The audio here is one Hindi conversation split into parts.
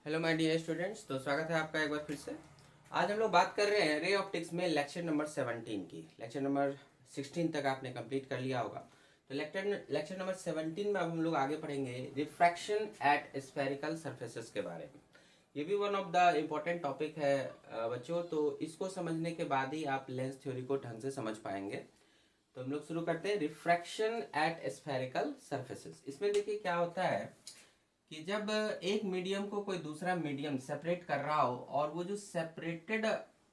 हेलो माय डियर स्टूडेंट्स, तो स्वागत है आपका एक बार फिर से। आज हम लोग बात कर रहे हैं रे ऑप्टिक्स में लेक्चर नंबर 17 की। लेक्चर नंबर 16 तक आपने कंप्लीट कर लिया होगा। तो लेक्चर नंबर 17 में अब हम लोग आगे पढ़ेंगे रिफ्रैक्शन एट स्फेरिकल सरफेसेस के बारे में। ये भी one of the important topic है बच्चों। तो इसको समझने के बाद ही आप लेंस थ्योरी को ढंग से समझ पाएंगे। तो हम लोग शुरू करते हैं रिफ्रैक्शन एट स्फेरिकल सरफेसेस। इसमें देखिए क्या होता है कि जब एक मीडियम को कोई दूसरा मीडियम सेपरेट कर रहा हो और वो जो सेपरेटेड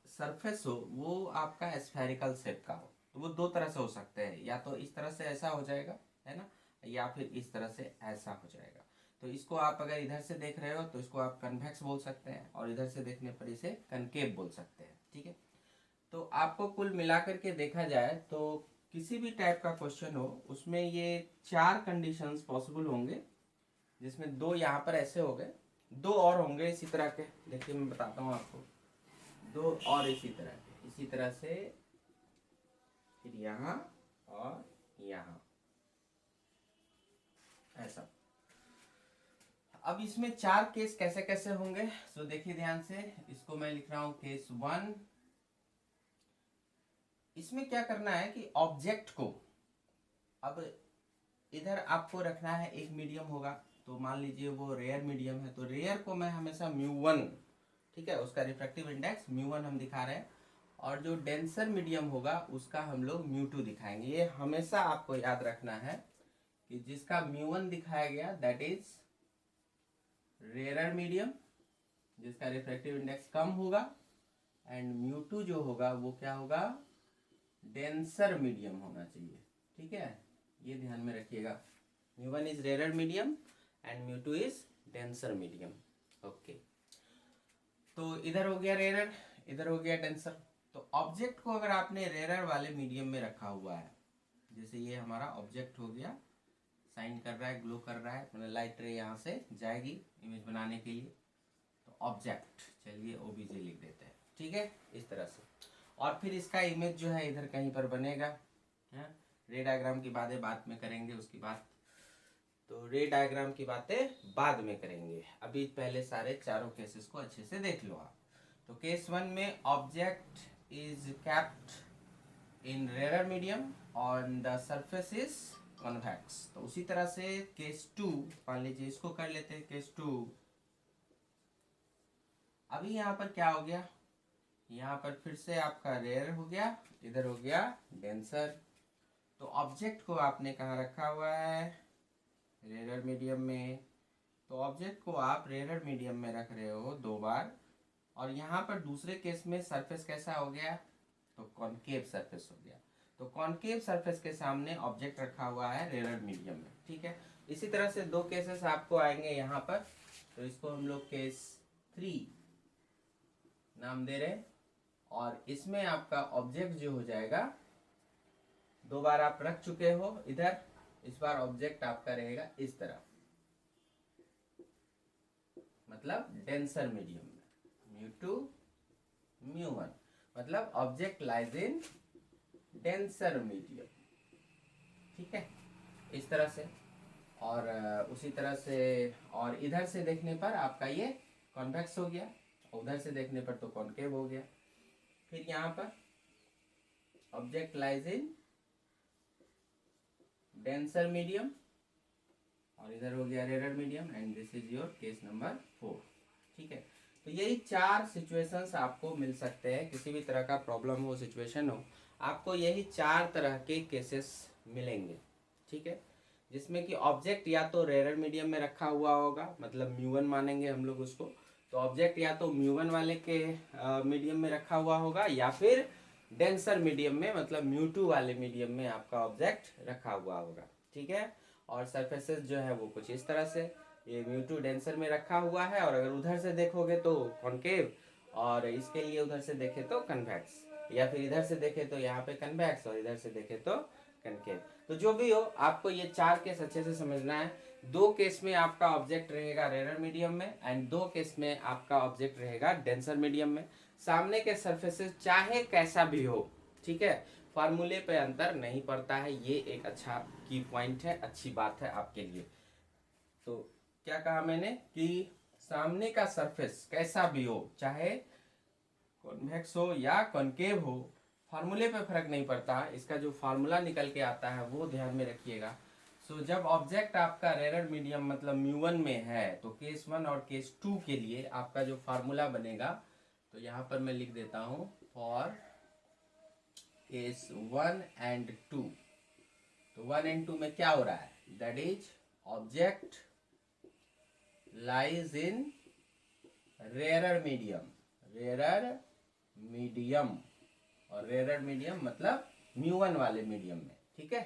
सरफेस हो वो आपका स्फेरिकल शेप का हो, तो वो दो तरह से हो सकते हैं। या तो इस तरह से ऐसा हो जाएगा, है ना, या फिर इस तरह से ऐसा हो जाएगा। तो इसको आप अगर इधर से देख रहे हो तो इसको आप कन्वेक्स बोल सकते हैं, और इधर से देखने पर इसे कनकेव बोल सकते हैं। ठीक है। तो आपको कुल मिलाकर के देखा जाए तो किसी भी टाइप का क्वेश्चन हो उसमें ये चार कंडीशंस पॉसिबल होंगे, जिसमें दो यहाँ पर ऐसे हो गए, दो और होंगे इसी तरह के। देखिए मैं बताता हूँ आपको, दो और इसी तरह के, इसी तरह से, फिर यहाँ और यहाँ, ऐसा। अब इसमें चार केस कैसे कैसे होंगे, तो देखिए ध्यान से। इसको मैं लिख रहा हूँ केस 1। इसमें क्या करना है कि ऑब्जेक्ट को अब इधर आपको रखना है, एक मीडियम होगा। तो मान लीजिए वो रेयर मीडियम है, तो रेयर को मैं हमेशा म्यू 1, ठीक है, उसका रिफ्रैक्टिव इंडेक्स म्यू 1 हम दिखा रहे हैं। और जो डेंसर मीडियम होगा उसका हम लोग म्यू 2 दिखाएंगे। ये हमेशा आपको याद रखना है कि जिसका म्यू 1 दिखाया गया दैट इज रेयर मीडियम, जिसका रिफ्रैक्टिव इंडेक्स कम होगा। एंड म्यू 2 जो होगा वो क्या होगा, डेंसर मीडियम होना चाहिए। ठीक है, ये ध्यान में रखिएगा। Mu 1 is rare medium and mu 2 is denser medium. Okay, तो इधर हो गया रेयर, इधर हो गया डेंसर। तो ऑब्जेक्ट को अगर आपने रेयर वाले मीडियम में रखा हुआ है, जैसे ये हमारा ऑब्जेक्ट हो गया, साइन कर रहा है, ग्लो कर रहा है, मतलब लाइट रे यहाँ से जाएगी इमेज बनाने के लिए। तो ऑब्जेक्ट, चलिए ओबीजे लिख देते हैं। ठीक है, इस तरह से। और फिर इसका इमेज जो है इधर कहीं पर बनेगा। रे डायग्राम की बातें बाद में करेंगे, उसकी बात, तो रे डायग्राम की बातें बाद में करेंगे। अभी पहले सारे चारों केसेस को अच्छे से देख लो आप। तो केस 1 में object is kept in rare medium on the surface is convex. तो उसी तरह से केस 2, मान लीजिए इसको कर लेते हैं केस 2। अभी यहाँ पर क्या हो गया, यहाँ पर फिर से आपका रेयर हो गया, इधर हो गया डेंसर। तो ऑब्जेक्ट को आपने कहाँ रखा हुआ है, रेयर मीडियम में। तो ऑब्जेक्ट को आप रेयर मीडियम में रख रहे हो दो बार। और यहाँ पर दूसरे केस में सरफेस कैसा हो गया, तो कॉनकेव सरफेस हो गया। तो कॉनकेव सरफेस के सामने ऑब्जेक्ट रखा हुआ है रेयर मीडियम में। ठीक है, इसी तरह से दो केसेस आपको आएंगे यहाँ पर। तो इसको हम लोग केस 3 नाम दे रहे। और इसमें आपका ऑब्जेक्ट जो हो जाएगा, दो बार आप रख चुके हो इधर, इस बार ऑब्जेक्ट आपका रहेगा इस तरह, मतलब डेंसर मीडियम में, म्यू 2 म्यू 1, मतलब object lies in denser medium. ठीक है, इस तरह से। और उसी तरह से, और इधर से देखने पर आपका ये कॉन्वेक्स हो गया, उधर से देखने पर तो कॉनकेव हो गया। फिर यहाँ पर object lies in denser medium, और इधर हो गया rare medium, and this is your case number 4। ठीक है, तो यही चार सिचुएशंस आपको मिल सकते हैं। किसी भी तरह का प्रॉब्लम हो, सिचुएशन हो, आपको यही चार तरह के केसेस मिलेंगे। ठीक है, जिसमें कि ऑब्जेक्ट या तो रेयर मीडियम में रखा हुआ होगा, मतलब म्यू 1 मानेंगे हम लोग उसको। तो ऑब्जेक्ट या तो म्यू 1 वाले के मीडियम में रखा हुआ होगा, या फिर डेंसर मीडियम में, मतलब म्यू 2 वाले मीडियम में आपका ऑब्जेक्ट रखा हुआ होगा। ठीक है, और सरफेसेस जो है वो कुछ इस तरह से, ये म्यू 2 डेंसर में रखा हुआ है, और अगर उधर से देखोगे तो कॉनकेव, और इसके लिए उधर से देखे तो कन्वेक्स, या फिर इधर से देखे तो यहाँ पे कन्वेक्स, और इधर से देखे तो कनकेव। तो जो भी हो, आपको ये चार केस अच्छे से समझना है। दो केस में आपका ऑब्जेक्ट रहेगा रेयर मीडियम में, एंड दो केस में आपका ऑब्जेक्ट रहेगा डेंसर मीडियम में। सामने के सरफेसेस चाहे कैसा भी हो, ठीक है, फार्मूले पे अंतर नहीं पड़ता है। ये एक अच्छा की पॉइंट है, अच्छी बात है आपके लिए। तो क्या कहा मैंने कि सामने का सरफेस कैसा भी हो, चाहे कॉन्वेक्स हो या कॉनकेव हो, फार्मूले पे फर्क नहीं पड़ता, इसका जो फार्मूला निकल के आता है वो ध्यान में रखिएगा। सो जब ऑब्जेक्ट आपका रेयर मीडियम मतलब म्यू1 में है तो केस 1 और केस 2 के लिए आपका जो फार्मूला बनेगा, तो यहाँ पर मैं लिख देता हूँ फॉर केस 1 एंड 2। तो 1 एंड 2 में क्या हो रहा है, that is object lies in rare medium, और रेयर मीडियम मतलब म्यू1 वाले मीडियम में, ठीक है।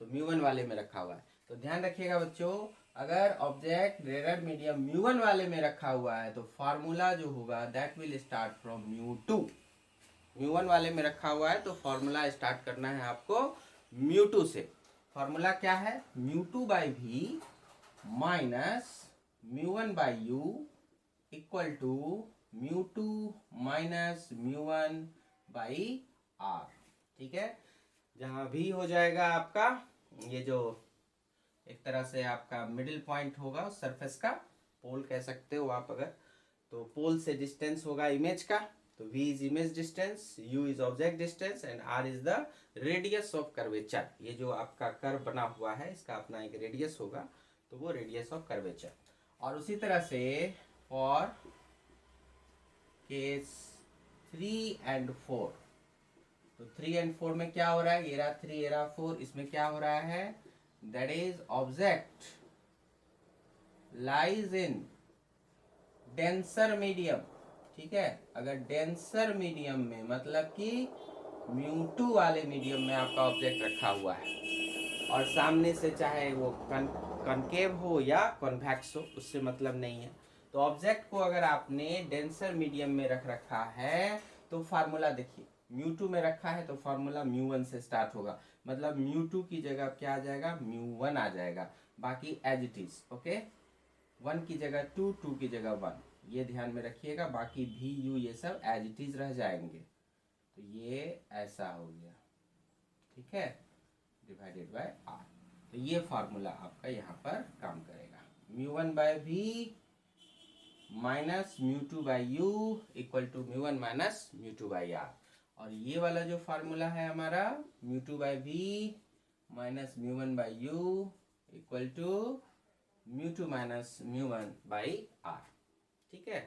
तो म्यू1 वाले में रखा हुआ है। तो ध्यान रखिएगा बच्चों, अगर ऑब्जेक्ट रेयर मीडियम म्यू1 वाले में रखा हुआ है तो फार्मूला जो होगा दैट विल स्टार्ट फ्रॉम म्यू2। म्यू1 वाले में रखा हुआ है तो फार्मूला स्टार्ट करना है आपको म्यू2 से। फार्मूला क्या है, mu two by v minus mu one by u equal to mu two minus mu one by r, ठीक है। जहां भी हो जाएगा आपका ये जो एक तरह से आपका मिडिल पॉइंट होगा सरफेस का, पोल कह सकते हो आप अगर, तो पोल से डिस्टेंस होगा इमेज का, तो v is image distance, u is object distance and r is the radius of curvature. ये जो आपका कर्व बना हुआ है इसका अपना एक रेडियस होगा, तो वो रेडियस ऑफ कर्वेचर। और उसी तरह से फॉर केस 3 एंड 4, तो 3 एंड 4 में क्या हो रहा है, ये रहा 3 ये रहा 4, इसमें क्या हो रहा है, that is object lies in denser medium, ठीक है। अगर डेंसर मीडियम में मतलब कि म्यू2 वाले मीडियम में आपका ऑब्जेक्ट रखा हुआ है, और सामने से चाहे वो कॉनकेव हो या कॉन्वेक्स हो, उससे मतलब नहीं है। तो ऑब्जेक्ट को अगर आपने डेंसर मीडियम में रख रखा है तो फार्मूला देखिए, म्यू2 में रखा है तो फार्मूला म्यू1 से स्टार्ट होगा, मतलब म्यू2 की जगह क्या आ जाएगा, म्यू1 आ जाएगा, बाकी एज इट इज, ओके। 1 की जगह 2, 2 की जगह 1, ये ध्यान में रखिएगा, बाकी भी यू ये सब एज इट इज रह जाएंगे। तो ये ऐसा हो गया, ठीक है, डिवाइडेड बाय आर। तो ये फार्मूला आपका यहाँ पर काम करेगा, mu one by v minus mu two by u equal to mu one minus mu two by r. और ये वाला जो फार्मूला है हमारा mu two by v minus mu one by u equal to mu two minus mu one by r, ठीक है।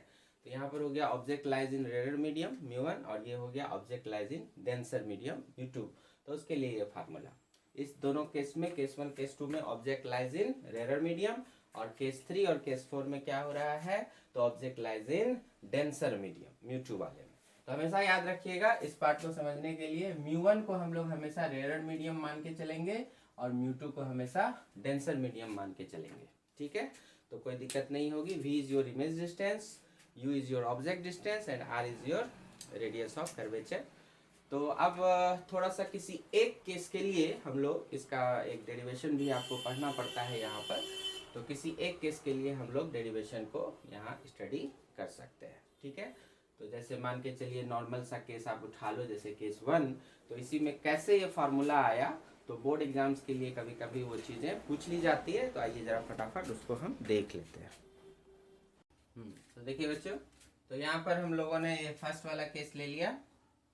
तो यहाँ पर हो गया object lies in rare medium mu one, और ये हो गया object lies in denser medium mu two. तो उसके लिए ये फार्मूला, इस दोनों केस में, केस 1 केस 2 में object lies in rare medium, और केस 3 और केस 4 में क्या हो रहा है, तो object lies in denser medium mu two वाले में। तो हमेशा याद रखिएगा इस पार्ट को समझने के लिए, म्यू1 को हम लोग हमेशा रेयर मीडियम मान के चलेंगे और म्यू2 को हमेशा डेंसर मीडियम मान के चलेंगे, ठीक है। तो कोई दिक्कत नहीं होगी। v is your image distance, u is your object distance and r is your radius of curvature. तो अब थोड़ा सा किसी एक केस के लिए हम लोग इसका एक डेरिवेशन भी आपको पढ़ना पड़ता है यहाँ पर, तो किसी एक केस के लिए हम लोग डेरिवेशन को यहाँ स्टडी कर सकते हैं, ठीक है। तो जैसे मान के चलिए नॉर्मल सा केस आप उठा लो, जैसे केस 1, तो इसी में कैसे ये फार्मूला आया, तो बोर्ड एग्जाम्स के लिए कभी कभी वो चीज़ें पूछ ली जाती है। तो आइए ज़रा फटाफट उसको हम देख लेते हैं। तो देखिए बच्चों, तो यहाँ पर हम लोगों ने ये फर्स्ट वाला केस ले लिया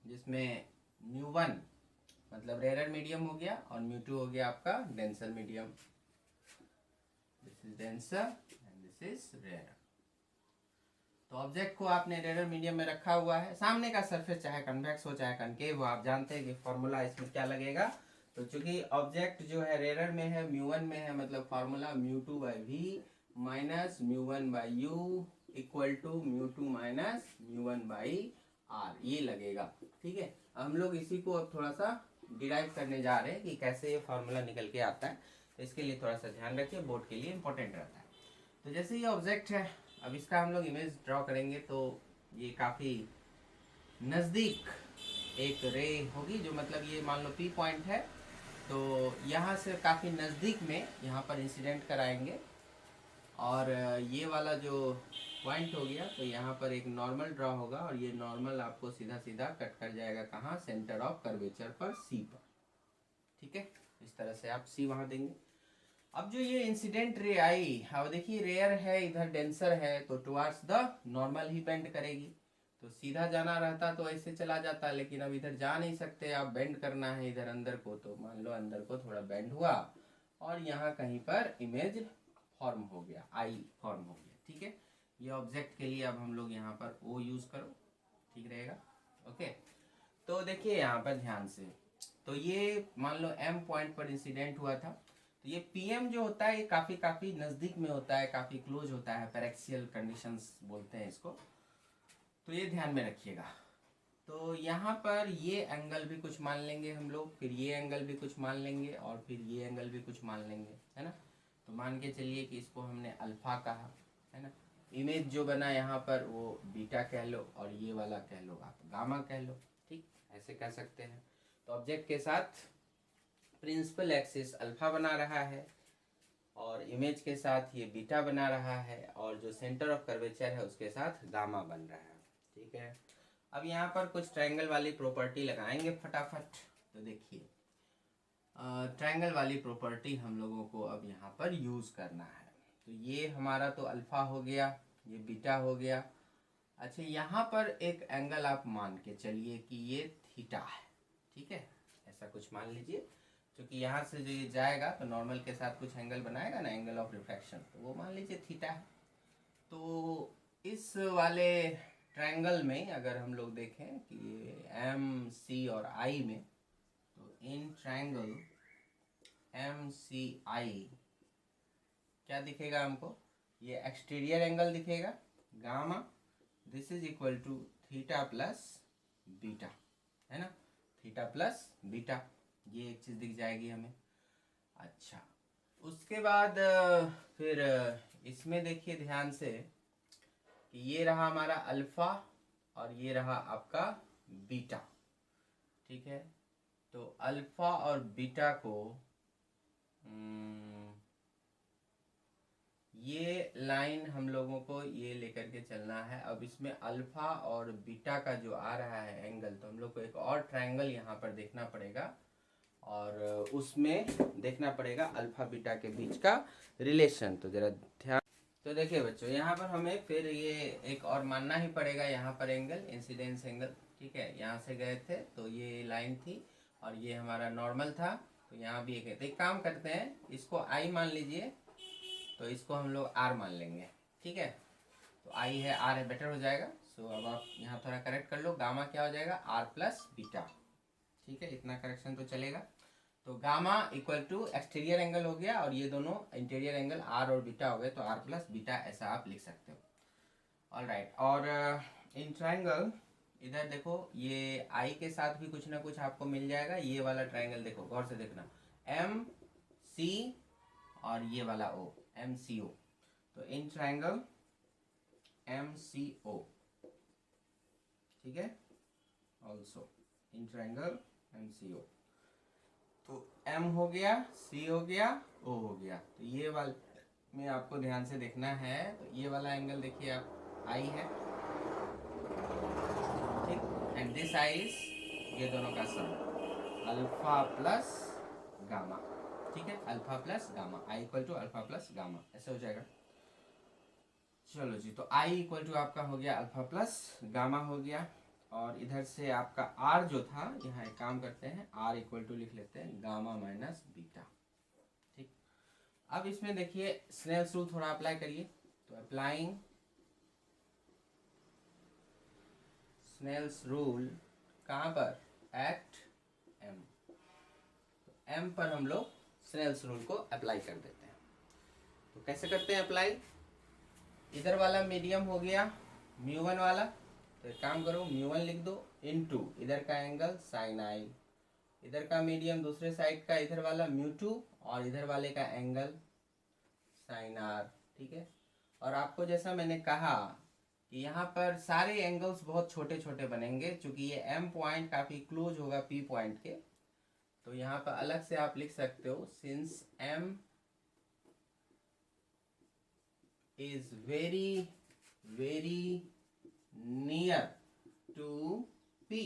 जिसमें म्यू1 मतलब रेयर मीडियम हो गया और म्यू2 हो गया आपका denser medium. This is denser and this is rare. तो ऑब्जेक्ट को आपने रेयर मीडियम में रखा हुआ है, सामने का सरफेस चाहे कन्वेक्स हो चाहे कनकेव हो, आप जानते हैं कि फॉर्मूला इसमें क्या लगेगा। तो चूंकि ऑब्जेक्ट जो है रेयर में है, म्यू1 में है, मतलब formula mu two by v minus mu one by u equal to mu two minus mu one by r, ये लगेगा, ठीक है। हम लोग इसी को अब थोड़ा सा डिराइव करने जा रहे हैं कि कैसे ये फार्मूला निकल के आता है। तो इसके लिए थोड़ा सा ध्यान रखिए, बोर्ड के लिए इंपॉर्टेंट रहता है। तो जैसे ये ऑब्जेक्ट है, अब इसका हम लोग इमेज ड्रॉ करेंगे, तो ये काफ़ी नज़दीक एक रे होगी, जो मतलब ये मान लो पी पॉइंट है, तो यहाँ से काफ़ी नज़दीक में यहाँ पर इंसिडेंट कराएंगे, और ये वाला जो पॉइंट हो गया तो यहाँ पर एक नॉर्मल ड्रॉ होगा, और ये नॉर्मल आपको सीधा सीधा कट कर जाएगा कहाँ, सेंटर ऑफ कर्वेचर पर, सी पर, ठीक है। इस तरह से आप सी वहाँ देंगे। अब जो ये इंसिडेंट रे आई, अब देखिए रेयर है, इधर डेंसर है, तो towards the normal he bend करेगी। तो सीधा जाना रहता तो ऐसे चला जाता, लेकिन अब इधर जा नहीं सकते, आप बेंड करना है इधर अंदर को, तो मान लो अंदर को थोड़ा बेंड हुआ और यहाँ कहीं पर इमेज फॉर्म हो गया, आई फॉर्म हो गया। ठीक है, ये ऑब्जेक्ट के लिए अब हम लोग यहाँ पर ओ यूज करो, ठीक रहेगा। ओके, तो देखिए यहाँ पर ध्यान से, तो ये मान लो एम पॉइंट पर इंसिडेंट हुआ था, तो ये पीएम जो होता है ये काफी नजदीक में होता है, काफी क्लोज होता है, पैरेक्सियल कंडीशंस बोलते हैं इसको, तो ये ध्यान में रखिएगा। तो यहाँ पर ये एंगल भी कुछ मान लेंगे हम लोग, फिर ये एंगल भी कुछ मान लेंगे, और फिर ये एंगल भी कुछ मान लेंगे, है ना। तो मान के चलिए कि इसको हमने अल्फा कहा, है ना। इमेज जो बना यहाँ पर वो बीटा कह लो, और ये वाला कह लो आप गामा कह लो, ठीक, ऐसे कह सकते हैं। तो ऑब्जेक्ट के साथ प्रिंसिपल एक्सिस अल्फा बना रहा है, और इमेज के साथ ये बीटा बना रहा है, और जो सेंटर ऑफ कर्वेचर है उसके साथ गामा बन रहा है। ठीक है, अब यहाँ पर कुछ ट्रायंगल वाली प्रॉपर्टी लगाएंगे फटाफट। तो देखिए ट्रायंगल वाली प्रॉपर्टी हम लोगों को अब यहाँ पर यूज करना है। तो ये हमारा तो अल्फा हो गया, ये बीटा हो गया। अच्छा, यहाँ पर एक एंगल आप मान के चलिए कि ये थीटा है, ठीक है, ऐसा कुछ मान लीजिए, क्योंकि यहाँ से जो ये जाएगा तो नॉर्मल के साथ कुछ एंगल बनाएगा ना, एंगल ऑफ रिफ्रैक्शन, तो वो मान लीजिए थीटा है। तो इस वाले ट्रायंगल में अगर हम लोग देखें कि एम सी और आई में, तो इन ट्रायंगल एम सी आई क्या दिखेगा हमको, ये एक्सटीरियर एंगल दिखेगा gamma, this is equal to theta plus beta, है ना, थीटा प्लस बीटा, ये एक चीज दिख जाएगी हमें। अच्छा, उसके बाद फिर इसमें देखिए ध्यान से कि ये रहा हमारा अल्फा और ये रहा आपका बीटा, ठीक है। तो अल्फा और बीटा को ये लाइन हम लोगों को ये लेकर के चलना है। अब इसमें अल्फा और बीटा का जो आ रहा है एंगल, तो हम लोग को एक और ट्रायंगल यहाँ पर देखना पड़ेगा, और उसमें देखना पड़ेगा अल्फा बीटा के बीच का रिलेशन। तो जरा ध्यान, तो देखिए बच्चों यहाँ पर हमें फिर ये एक और मानना ही पड़ेगा, यहाँ पर एंगल इंसिडेंस एंगल, ठीक है। यहाँ से गए थे तो ये लाइन थी और ये हमारा नॉर्मल था, तो यहाँ भी एक है। तो एक काम करते हैं, इसको आई मान लीजिए, तो इसको हम लोग आर मान लेंगे, ठीक है। तो आई है आर है, बेटर हो जाएगा। सो अब आप यहाँ थोड़ा करेक्ट कर लो, गामा क्या हो जाएगा, आर प्लस बीटा, ठीक है, इतना करेक्शन तो चलेगा। तो gamma equal to exterior angle हो गया, और ये दोनों इंटीरियर एंगल आर और बीटा हो गए, तो आर प्लस बीटा ऐसा आप लिख सकते हो। ऑल राइट, और इन ट्रायंगल इधर देखो, ये आई के साथ भी कुछ ना कुछ आपको मिल जाएगा। ये वाला ट्रायंगल देखो, गौर से देखना, एम सी और ये वाला ओ, एम सी ओ। तो इन ट्रायंगल एम सी ओ, ठीक है, also in triangle M C O. तो M हो गया, C हो गया, O हो गया। तो ये वाला में आपको ध्यान से देखना है, तो ये वाला एंगल देखिए आप I है, ठीक, एंड दिस I इज ये दोनों का सम, अल्फा प्लस गामा, ठीक है, alpha plus gamma, I equal to alpha plus gamma, ऐसे हो जाएगा। चलो जी, तो I इक्वल टू आपका हो गया अल्फा प्लस गामा हो गया, और इधर से आपका R जो था, यहाँ एक काम करते हैं, R इक्वल टू लिख लेते हैं गामा माइनस बीटा, ठीक। अब इसमें देखिए स्नेल्स रूल थोड़ा अप्लाई करिए, तो अप्लाइंग स्नेल्स रूल कहाँ पर, एट M, तो M पर हम लोग स्नेल्स रूल को अप्लाई कर देते हैं। तो कैसे करते हैं अप्लाई, इधर वाला मीडियम हो गया μ1 वाला, तो एक काम करो μ1 लिख दो, इनटू इधर का एंगल साइन आई, इधर का मीडियम दूसरे साइड का इधर वाला μ2, और इधर वाले का एंगल साइन आर, ठीक है। और आपको जैसा मैंने कहा कि यहाँ पर सारे एंगल्स बहुत छोटे छोटे बनेंगे, क्योंकि ये M पॉइंट काफ़ी क्लोज होगा P पॉइंट के, तो यहाँ पर अलग से आप लिख सकते हो, since M is very near to P,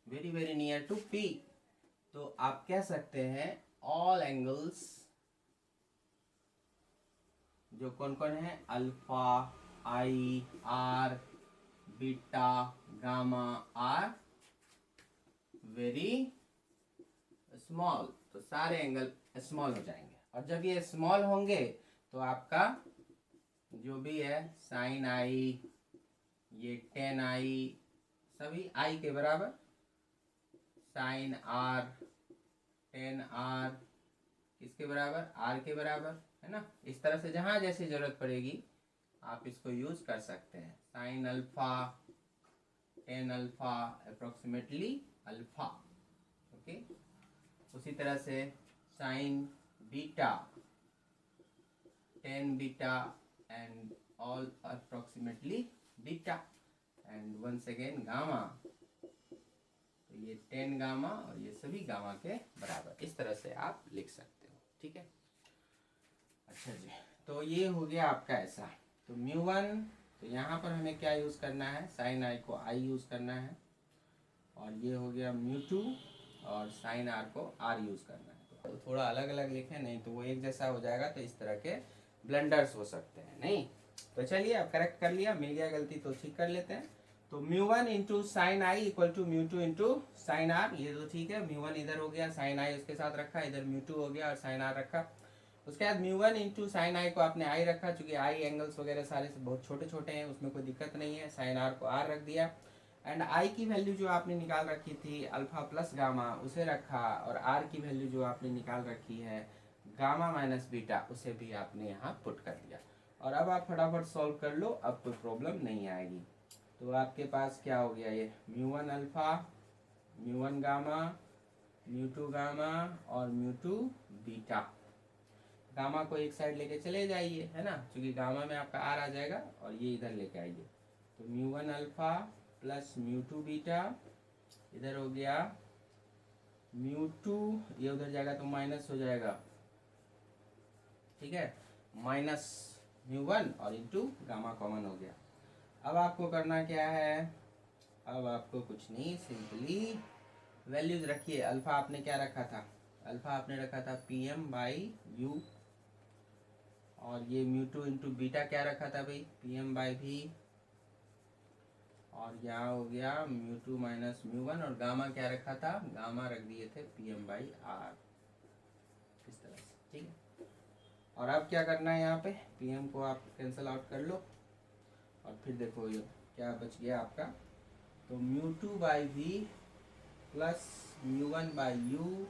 very near to P, तो आप कह सकते हैं all angles जो कौन कौन है, alpha, i, r, beta, gamma are very small. तो सारे एंगल स्मॉल हो जाएंगे, और जब ये स्मॉल होंगे तो आपका जो भी है साइन आई, ये टेन आई, सभी आई के बराबर, साइन आर, टेन आर किसके बराबर, आर के बराबर, है ना। इस तरह से जहां जैसे जरूरत पड़ेगी आप इसको यूज कर सकते हैं। Sine alpha, tan alpha, approximately alpha, okay. उसी तरह से sine beta, tan beta and all approximately beta, and once again gamma, तो ये टेन गामा और ये सभी गामा के बराबर। इस तरह से आप लिख सकते हो, ठीक है। अच्छा जी, तो ये हो गया आपका ऐसा। तो म्यू वन, तो यहाँ पर हमें क्या यूज करना है, साइन आई को आई यूज करना है, और ये हो गया म्यू टू, और साइन आर को आर यूज करना है। तो थोड़ा अलग अलग लिखें, नहीं तो वो एक जैसा हो जाएगा, तो इस तरह के ब्लंडर्स हो सकते हैं, नहीं। तो चलिए अब करेक्ट कर लिया, मिल गया गलती तो ठीक कर लेते हैं। तो mu one into sine i equal to mu two into sine r, ये तो ठीक है। म्यू वन इधर हो गया, साइन आई उसके साथ रखा, इधर म्यू टू हो गया और साइन आर रखा। उसके बाद म्यू वन इंटू साइन आई को आपने आई रखा, चूंकि आई एंगल्स वगैरह सारे बहुत छोटे छोटे हैं, उसमें कोई दिक्कत नहीं है। साइन आर को आर रख दिया, एंड आई की वैल्यू जो आपने निकाल रखी थी अल्फा प्लस गामा उसे रखा, और आर की वैल्यू जो आपने निकाल रखी है गामा माइनस बीटा उसे भी आपने यहाँ पुट कर दिया। और अब आप फटाफट सॉल्व कर लो, अब कोई प्रॉब्लम नहीं आएगी। तो आपके पास क्या हो गया, ये mu one alpha, mu one gamma, mu two gamma और म्यू टू बीटा। गामा को एक साइड लेके चले जाइए, है ना, क्योंकि गामा में आपका आर आ जाएगा, और ये इधर लेके आइए। तो mu one alpha plus mu two beta, इधर हो गया म्यू टू, ये उधर जाएगा तो माइनस हो जाएगा, ठीक है, माइनस म्यू वन और इंटू गामा कॉमन हो गया। अब आपको करना क्या है, अब आपको कुछ नहीं, सिंपली वैल्यूज रखिए। अल्फा आपने क्या रखा था, अल्फा आपने रखा था पी एम बाई यू, और ये म्यू टू इंटू बीटा क्या रखा था भाई, पी एम बाई भी, और यहाँ हो गया mu two minus mu one, और गामा क्या रखा था, गामा रख दिए थे पी एम बाई आर, इस तरह से, ठीक है। और अब क्या करना है, यहाँ पे पी एम को आप कैंसिल आउट कर लो, और फिर देखो ये क्या बच गया आपका, तो mu two by v plus mu one by u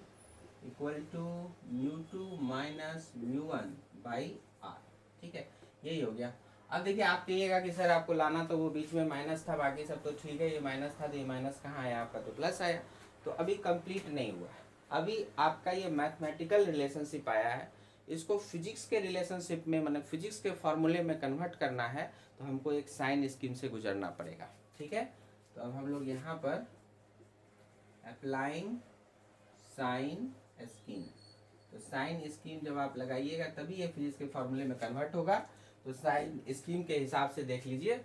equal to mu two minus mu one by r, ठीक है, यही हो गया। अब देखिए आप कहिएगा कि सर आपको लाना तो वो बीच में माइनस था, बाकी सब तो ठीक है, ये माइनस था तो ये माइनस कहाँ आया आपका, तो प्लस आया। तो अभी कंप्लीट नहीं हुआ, अभी आपका ये मैथमेटिकल रिलेशनशिप आया है, इसको फिजिक्स के रिलेशनशिप में, मतलब फिजिक्स के फॉर्मूले में कन्वर्ट करना है, तो हमको एक साइन स्कीम से गुजरना पड़ेगा, ठीक है। तो अब हम लोग यहाँ पर अप्लाइंग साइन स्कीम, तो साइन स्कीम जब आप लगाइएगा तभी ये फिजिक्स के फॉर्मूले में कन्वर्ट होगा। तो साइन स्कीम के हिसाब से देख लीजिए,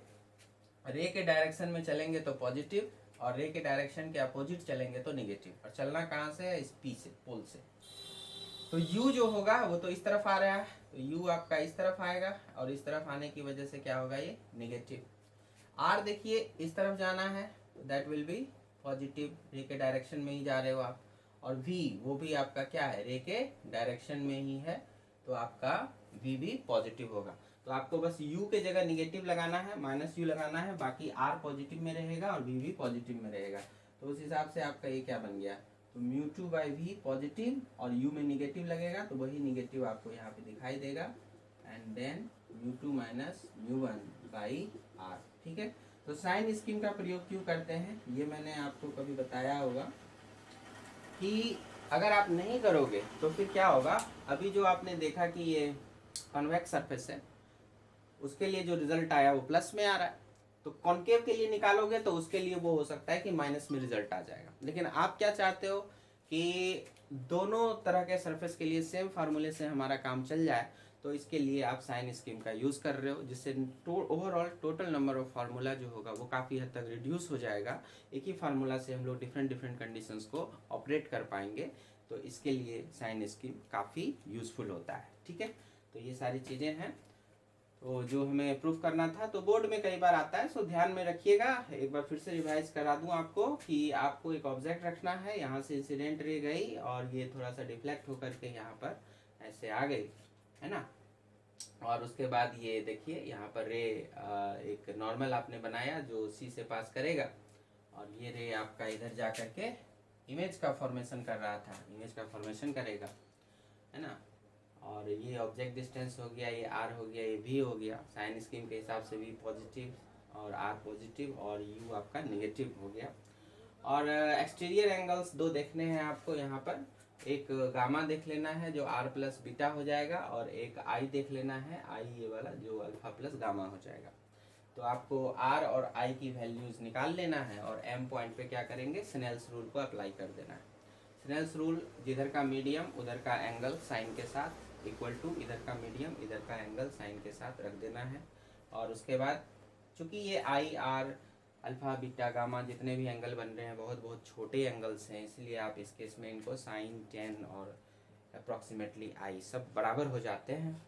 रे के डायरेक्शन में चलेंगे तो पॉजिटिव, और रे के डायरेक्शन के अपोजिट चलेंगे तो निगेटिव। और चलना कहाँ से है, इस पी से, पोल से। तो यू जो होगा वो तो इस तरफ आ रहा है, तो यू आपका इस तरफ आएगा, और इस तरफ आने की वजह से क्या होगा, ये निगेटिव। आर देखिए इस तरफ जाना है, तो दैट विल बी पॉजिटिव, रे के डायरेक्शन में ही जा रहे हो आप। और वी वो भी आपका क्या है, रे के डायरेक्शन में ही है, तो आपका वी भी पॉजिटिव होगा। तो आपको बस u के जगह निगेटिव लगाना है, माइनस यू लगाना है, बाकी r पॉजिटिव में रहेगा और v भी पॉजिटिव में रहेगा। तो उस हिसाब से आपका ये क्या बन गया, तो mu two by v positive, और u में निगेटिव लगेगा तो वही निगेटिव आपको यहाँ पे दिखाई देगा, and then mu two minus mu one by r, ठीक है। तो साइन स्कीम का प्रयोग क्यों करते हैं, ये मैंने आपको कभी बताया होगा कि अगर आप नहीं करोगे तो फिर क्या होगा। अभी जो आपने देखा कि ये कॉन्वेक्स सरफेस है, उसके लिए जो रिजल्ट आया वो प्लस में आ रहा है, तो कॉन्केव के लिए निकालोगे तो उसके लिए वो हो सकता है कि माइनस में रिजल्ट आ जाएगा। लेकिन आप क्या चाहते हो कि दोनों तरह के सरफेस के लिए सेम फार्मूले से हमारा काम चल जाए, तो इसके लिए आप साइन स्कीम का यूज़ कर रहे हो, जिससे overall total number of formula जो होगा वो काफ़ी हद तक रिड्यूस हो जाएगा। एक ही फार्मूला से हम लोग डिफरेंट डिफरेंट कंडीशंस को ऑपरेट कर पाएंगे, तो इसके लिए साइन स्कीम काफ़ी यूज़फुल होता है, ठीक है। तो ये सारी चीज़ें हैं। तो जो हमें प्रूफ करना था, तो बोर्ड में कई बार आता है, सो ध्यान में रखिएगा। एक बार फिर से रिवाइज करा दूं आपको कि आपको एक ऑब्जेक्ट रखना है, यहाँ से इंसिडेंट रे गई और ये थोड़ा सा डिफ्लेक्ट होकर के यहाँ पर ऐसे आ गई, है ना। और उसके बाद ये देखिए यहाँ पर रे एक नॉर्मल आपने बनाया जो सी से पास करेगा, और ये रे आपका इधर जा करके इमेज का फॉर्मेशन कर रहा था, इमेज का फॉर्मेशन करेगा, है ना। और ये ऑब्जेक्ट डिस्टेंस हो गया, ये आर हो गया, ये भी हो गया, साइन स्कीम के हिसाब से भी पॉजिटिव और आर पॉजिटिव और यू आपका नेगेटिव हो गया। और एक्सटीरियर एंगल्स दो देखने हैं आपको यहाँ पर, एक गामा देख लेना है जो आर प्लस बीटा हो जाएगा, और एक आई देख लेना है, आई ये वाला जो अल्फा प्लस गामा हो जाएगा। तो आपको आर और आई की वैल्यूज निकाल लेना है, और एम पॉइंट पे क्या करेंगे, स्नेल्स रूल को अप्लाई कर देना है। स्नेल्स रूल, जिधर का मीडियम उधर का एंगल साइन के साथ इक्वल टू इधर का मीडियम इधर का एंगल साइन के साथ रख देना है। और उसके बाद चूंकि ये I R alpha beta gamma जितने भी एंगल बन रहे हैं बहुत बहुत छोटे एंगल्स हैं, इसलिए आप इस केस में इनको साइन 10 और अप्रॉक्सीमेटली आई सब बराबर हो जाते हैं।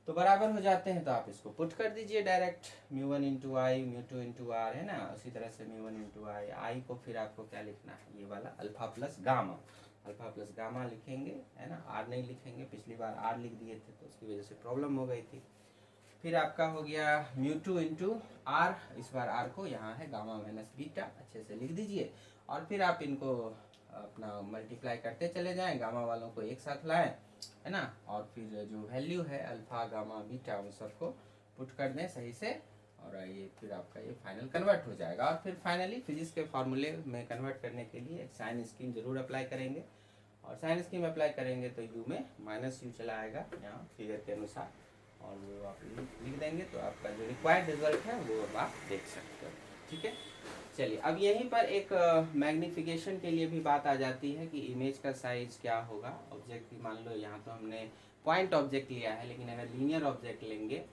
तो बराबर हो जाते हैं तो आप इसको पुट कर दीजिए direct, mu one into i mu two into r, है ना। उसी तरह से mu one into i, i को फिर आपको क्या लिखना है, ये वाला alpha plus gamma, alpha plus gamma लिखेंगे, है ना। आर नहीं लिखेंगे, पिछली बार आर लिख दिए थे तो उसकी वजह से प्रॉब्लम हो गई थी। फिर आपका हो गया म्यू टू इंटू आर, इस बार आर को यहाँ है गामा माइनस बीटा, अच्छे से लिख दीजिए। और फिर आप इनको अपना मल्टीप्लाई करते चले जाएं, गामा वालों को एक साथ लाएं, है ना। और फिर जो वैल्यू है अल्फा गामा बीटा उन सबको पुट कर दें सही से, और ये फिर आपका ये फाइनल कन्वर्ट हो जाएगा। और फिर फाइनली फिजिक्स के फार्मूले में कन्वर्ट करने के लिए एक साइन स्कीम जरूर अप्लाई करेंगे, और साइन स्कीम अप्लाई करेंगे तो यू में माइनस यू चला आएगा यहाँ फिगर के अनुसार, और वो आप लिख देंगे तो आपका जो रिक्वायर्ड रिजल्ट है वो अब आप देख सकते हो, ठीक है। चलिए अब यहीं पर एक मैग्निफिकेशन के लिए भी बात आ जाती है कि इमेज का साइज क्या होगा ऑब्जेक्ट की। मान लो यहाँ तो हमने पॉइंट ऑब्जेक्ट लिया है, लेकिन अगर लीनियर ऑब्जेक्ट लेंगे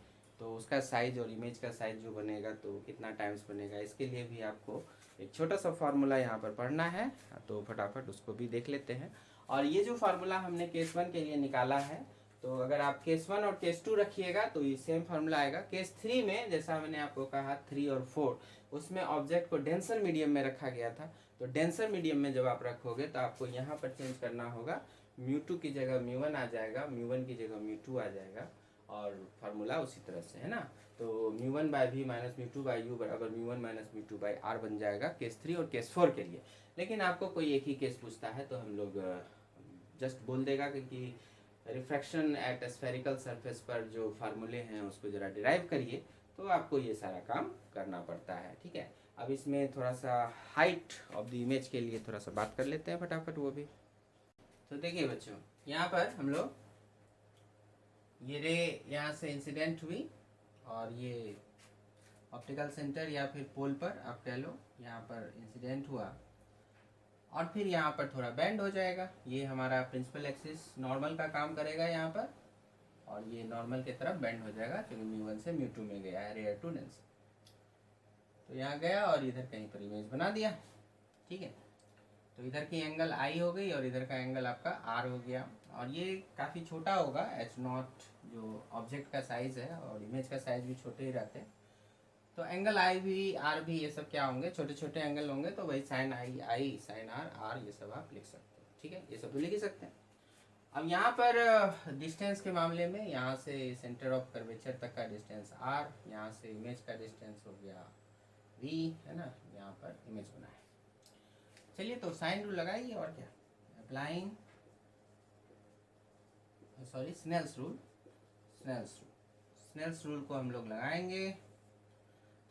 तो उसका साइज और इमेज का साइज जो बनेगा तो कितना टाइम्स बनेगा, इसके लिए भी आपको एक छोटा सा फार्मूला यहाँ पर पढ़ना है, तो फटाफट उसको भी देख लेते हैं। और ये जो फार्मूला हमने केस 1 के लिए निकाला है, तो अगर आप केस 1 और केस 2 रखिएगा तो ये सेम फार्मूला आएगा। केस 3 में जैसा मैंने आपको कहा 3 और 4 उसमें ऑब्जेक्ट को डेंसर मीडियम में रखा गया था, तो डेंसर मीडियम में जब आप रखोगे तो आपको यहाँ पर चेंज करना होगा, म्यू टू की जगह म्यू वन आ जाएगा, म्यू वन की जगह म्यू टू आ जाएगा, और फार्मूला उसी तरह से, है ना। तो mu one by v minus mu two by u बराबर mu one minus mu two by r बन जाएगा केस 3 और केस 4 के लिए। लेकिन आपको कोई एक ही केस पूछता है तो हम लोग जस्ट बोल देगा कि रिफ्रैक्शन एट स्फेरिकल सरफेस पर जो फार्मूले हैं उसको जरा डिराइव करिए, तो आपको ये सारा काम करना पड़ता है, ठीक है। अब इसमें थोड़ा सा हाइट ऑफ द इमेज के लिए थोड़ा सा बात कर लेते हैं फटाफट वो भी। तो देखिए बच्चों, यहाँ पर हम लोग ये रे यहाँ से इंसिडेंट हुई, और ये ऑप्टिकल सेंटर या फिर पोल पर आप कह लो यहाँ पर इंसिडेंट हुआ, और फिर यहाँ पर थोड़ा बेंड हो जाएगा, ये हमारा प्रिंसिपल एक्सिस नॉर्मल का काम करेगा यहाँ पर, और ये नॉर्मल की तरफ बेंड हो जाएगा क्योंकि म्यू वन से म्यू टू में गया है रेयर टू डेंस। तो यहाँ गया और इधर कहीं पर इमेज बना दिया, ठीक है। तो इधर की एंगल आई हो गई और इधर का एंगल आपका आर हो गया, और ये काफ़ी छोटा होगा एच नॉट जो ऑब्जेक्ट का साइज है, और इमेज का साइज भी छोटे ही रहते हैं। तो एंगल आई भी आर भी ये सब क्या होंगे, छोटे छोटे एंगल होंगे, तो वही sine i i sine r r ये सब आप लिख सकते हो, ठीक है। ये सब तो लिख ही सकते हैं। अब यहाँ पर डिस्टेंस के मामले में यहाँ से सेंटर ऑफ कर्वेचर तक का डिस्टेंस आर, यहाँ से इमेज का डिस्टेंस हो गया वी, है ना, यहाँ पर इमेज बना है। चलिए तो साइन रूल लगाइए, और क्या, applying sorry Snell's rule, Snell's rule को हम लोग लगाएंगे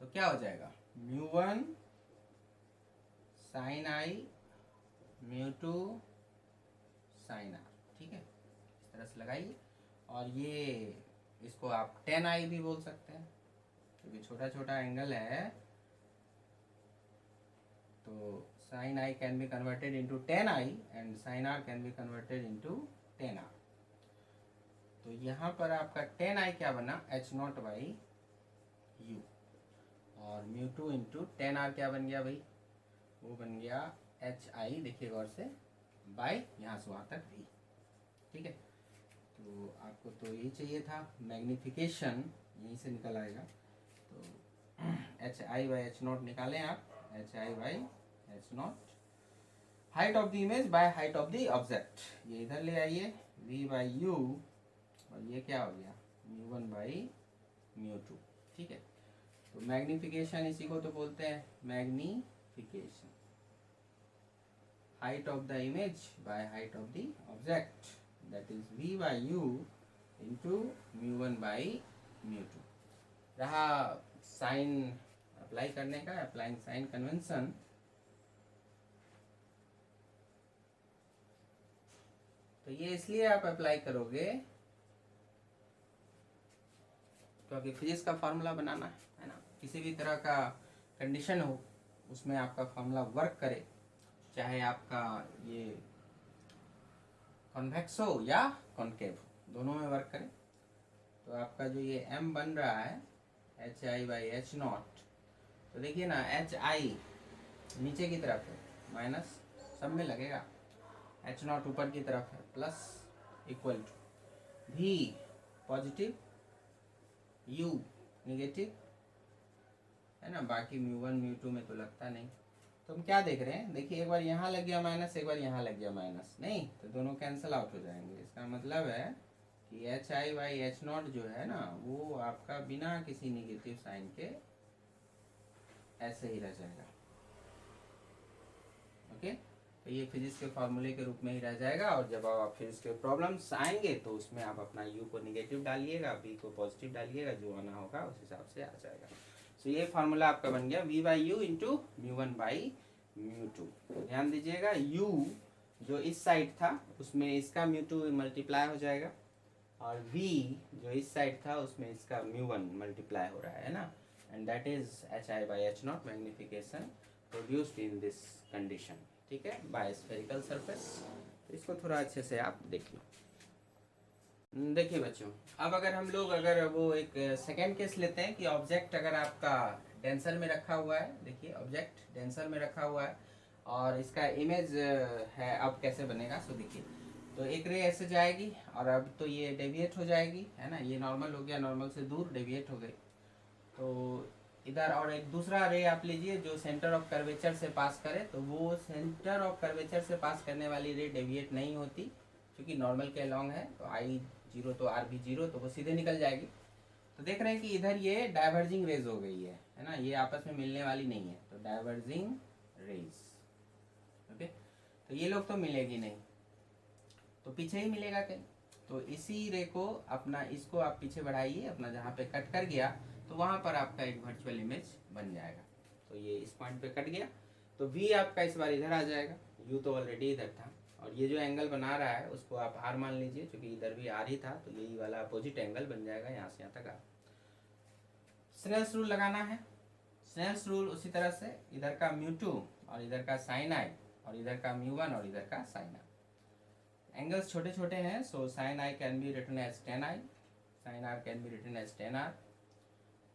तो क्या हो जाएगा, mu one sine i mu two sine r, ठीक है। इस तरह से लगाइए, और ये इसको आप 10 आई भी बोल सकते हैं क्योंकि छोटा छोटा एंगल है, तो sine i can be converted into 10 i and sine r can be converted into 10 r. तो यहाँ पर आपका 10 आई क्या बना, एच नॉट बाई यू, और म्यू टू इंटू 10 आर क्या बन गया भाई, वो बन गया एच आई, देखिए गौर से, बाई यहाँ से वहाँ तक भी, ठीक है। तो आपको तो यही चाहिए था मैग्निफिकेशन यहीं से निकल आएगा। तो H i by h not निकालें आप, H i by h not, height of the image by height of the object, ये इधर ले आइए, v बाई यू, और ये क्या हो गया mu one by mu two. ठीक है, तो मैग्निफिकेशन इसी को तो बोलते हैं magnification, height of the image by height of the object, that is v by u into mu1 by mu2। रहा साइन अप्लाई करने का, अप्लाइंग साइन कन्वेंशन, तो ये इसलिए आप अप्लाई करोगे क्योंकि फिजिक्स का फार्मूला बनाना है ना, किसी भी तरह का कंडीशन हो उसमें आपका फार्मूला वर्क करे, चाहे आपका ये कॉन्वेक्स हो या कॉन्केव हो, दोनों में वर्क करे। तो आपका जो ये m बन रहा है H i by h not, तो देखिए ना एच आई नीचे की तरफ है, माइनस सब में लगेगा, एच नॉट ऊपर की तरफ है, plus equal to v positive, u negative, है ना, बाकी म्यू वन म्यू टू में तो लगता नहीं। तो हम क्या देख रहे हैं, देखिए एक बार यहाँ लग गया माइनस, एक बार यहाँ लग गया माइनस, नहीं तो दोनों कैंसिल आउट हो जाएंगे। इसका मतलब है कि H i by h not जो है ना, वो आपका बिना किसी निगेटिव साइन के ऐसे ही रह जाएगा। ओके, तो ये फिजिक्स के फॉर्मूले के रूप में ही रह जाएगा, और जब आप फिजिक्स के प्रॉब्लम्स आएंगे तो उसमें आप अपना u को निगेटिव डालिएगा, v को पॉजिटिव डालिएगा, जो आना होगा उस हिसाब से आ जाएगा। तो ये फार्मूला आपका बन गया v by you into mu one by mu two. ध्यान दीजिएगा u जो इस साइड था उसमें इसका म्यू टू मल्टीप्लाई हो जाएगा, और v जो इस साइड था उसमें इसका म्यू वन मल्टीप्लाई हो रहा है ना, and that is H i by h not magnification produced in this condition. ठीक है, बाय स्फेरिकल सरफेस। तो इसको थोड़ा अच्छे से आप देख लो। देखिए बच्चों, अब अगर हम लोग अगर वो एक सेकेंड केस लेते हैं कि ऑब्जेक्ट अगर आपका डेंसर में रखा हुआ है, देखिए ऑब्जेक्ट डेंसर में रखा हुआ है और इसका इमेज है, अब कैसे बनेगा सो देखिए। तो एक रे ऐसे जाएगी और अब तो ये डेविएट हो जाएगी, है ना, ये नॉर्मल हो गया, नॉर्मल से दूर डेविएट हो गई। तो इधर और एक दूसरा रे आप लीजिए जो सेंटर ऑफ कर्वेचर से पास करे, तो वो सेंटर ऑफ कर्वेचर से पास करने वाली रे डेविएट नहीं होती क्योंकि नॉर्मल के अलॉन्ग है, तो आई जीरो तो आर भी जीरो, तो वो सीधे निकल जाएगी। तो देख रहे हैं कि इधर ये डाइवर्जिंग रेज हो गई है ना, ये आपस में मिलने वाली नहीं है, तो डाइवर्जिंग रेज। ओके, तो ये लोग तो मिलेगी नहीं, तो पीछे ही मिलेगा कहीं। तो इसी रे को अपना, इसको आप पीछे बढ़ाइए अपना, जहाँ पे कट कर गया तो वहाँ पर आपका एक वर्चुअल इमेज बन जाएगा। तो ये इस पॉइंट पे कट गया, तो v आपका इस बार इधर आ जाएगा, u तो ऑलरेडी इधर था, और ये जो एंगल बना रहा है उसको आप r मान लीजिए, क्योंकि इधर भी r ही था, तो यही वाला अपोजिट एंगल बन जाएगा यहाँ से यहाँ तक। आप स्नेल्स रूल लगाना है, स्नेल्स रूल उसी तरह से, इधर का म्यू टू और इधर का साइन आई, और इधर का म्यू वन और इधर का साइन आई। एंगल्स छोटे छोटे हैं, so sine i can be written as tan i, sine r can be written as tan r,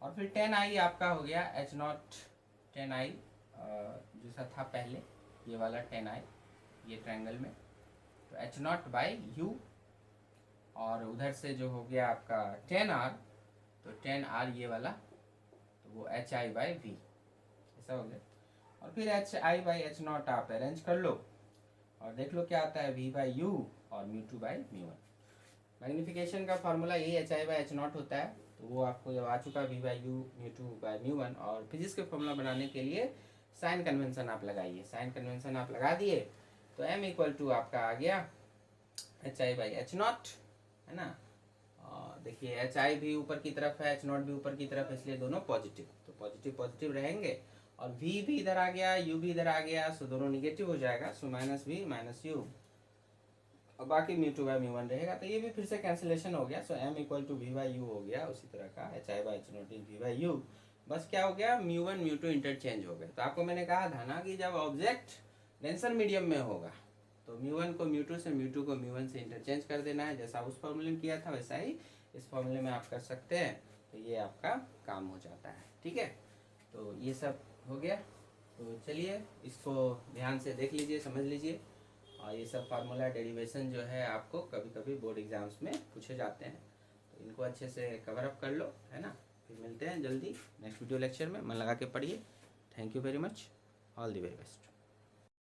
और फिर टेन आई आपका हो गया एच नॉट टेन आई, जैसा था पहले ये वाला टेन आई ये ट्रायंगल में, तो एच नॉट बाई यू, और उधर से जो हो गया आपका टेन आर, तो टेन आर ये वाला, तो वो एच आई बाई वी, ऐसा हो गया। और फिर h i by h naught आप अरेंज कर लो और देख लो क्या आता है, वी बाई यू और mu two by mu one. Magnification का फार्मूला यही h i by h naught होता है, तो वो आपको जब आ चुका v by u mu two by mu one. और फिजिक्स के फॉर्मूला बनाने के लिए साइन कन्वेंशन आप लगाइए, साइन कन्वेंशन आप लगा दिए तो m इक्वल टू आपका आ गया H i by h not, है ना। देखिए एच आई भी ऊपर की तरफ है, एच नॉट भी ऊपर की तरफ है, इसलिए दोनों पॉजिटिव, तो पॉजिटिव पॉजिटिव रहेंगे, और v भी इधर आ गया, u भी इधर आ गया, सो दोनों निगेटिव हो जाएगा, so minus v minus u, और बाकी mu two by mu one रहेगा। तो ये भी फिर से कैंसिलेशन हो गया, so m equal to v by u हो गया, उसी तरह का h i by h naught in v by u. बस क्या हो गया, mu one mu two interchange हो गए। तो आपको मैंने कहा था ना कि जब ऑब्जेक्ट डेंसर मीडियम में होगा तो म्यू वन को म्यू टू से, म्यू टू को म्यू वन से इंटरचेंज कर देना है, जैसा उस फॉर्मूले में किया था वैसा ही इस फॉर्मूले में आप कर सकते हैं, तो ये आपका काम हो जाता है। ठीक है, तो ये सब हो गया। तो चलिए इसको ध्यान से देख लीजिए, समझ लीजिए, और ये सब फार्मूला डेरिवेशन जो है आपको कभी कभी बोर्ड एग्जाम्स में पूछे जाते हैं, तो इनको अच्छे से कवर अप कर लो, है ना। फिर मिलते हैं जल्दी नेक्स्ट वीडियो लेक्चर में, मन लगा के पढ़िए। Thank you very much, all the very best.